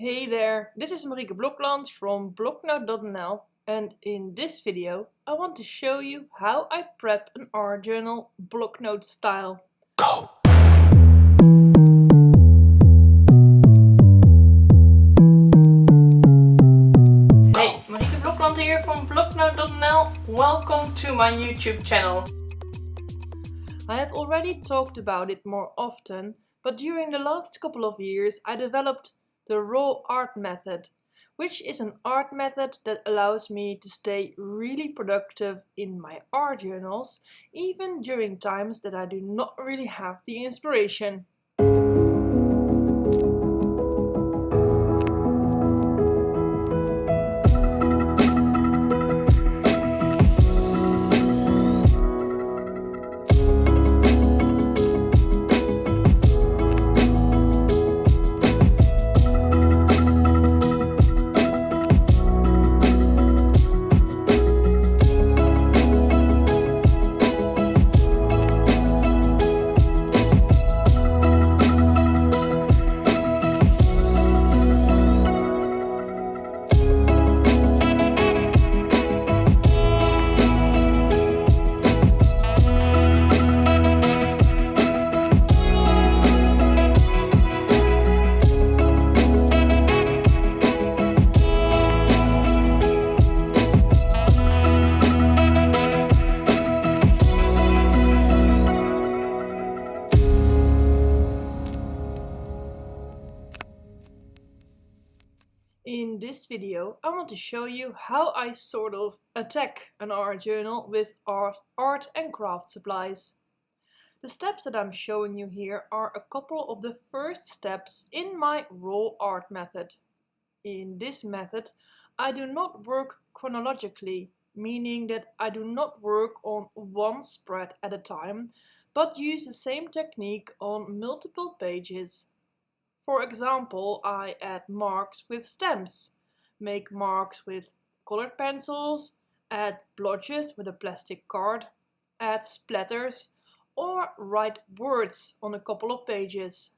Hey there, this is Marieke Blokland from Bloknote.nl, and in this video I want to show you how I prep an art journal Bloknote style. Go! Hey, Marieke Blokland here from Bloknote.nl. Welcome to my YouTube channel. I have already talked about it more often, but during the last couple of years I developed the raw art method, which is an art method that allows me to stay really productive in my art journals, even during times that I do not really have the inspiration. In this video, I want to show you how I sort of attack an art journal with art and craft supplies. The steps that I'm showing you here are a couple of the first steps in my raw art method. In this method, I do not work chronologically, meaning that I do not work on one spread at a time, but use the same technique on multiple pages. For example, I add marks with stamps, make marks with colored pencils, add blotches with a plastic card, add splatters, or write words on a couple of pages.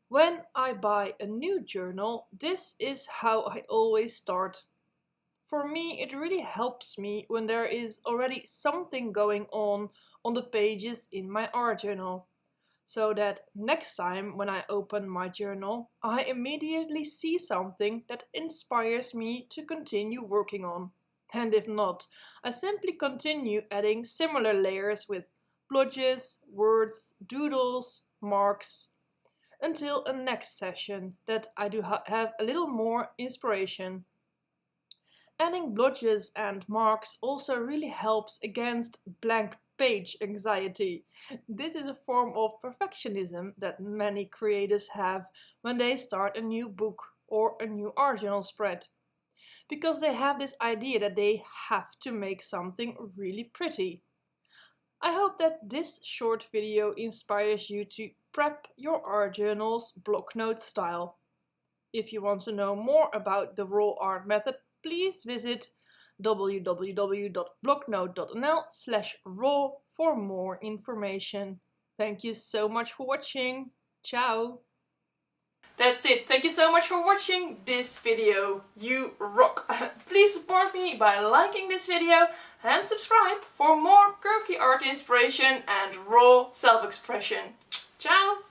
When I buy a new journal, this is how I always start. For me, it really helps me when there is already something going on the pages in my art journal, so that next time when I open my journal, I immediately see something that inspires me to continue working on. And if not, I simply continue adding similar layers with blotches, words, doodles, marks, until a next session that I do have a little more inspiration. Adding blotches and marks also really helps against blank page anxiety. This is a form of perfectionism that many creators have when they start a new book or a new art journal spread, because they have this idea that they have to make something really pretty. I hope that this short video inspires you to prep your art journals Bloknote style. If you want to know more about the raw art method, please visit www.bloknote.nl/raw for more information. Thank you so much for watching. Ciao! That's it. Thank you so much for watching this video. You rock! Please support me by liking this video and subscribe for more quirky art inspiration and raw self-expression. Ciao!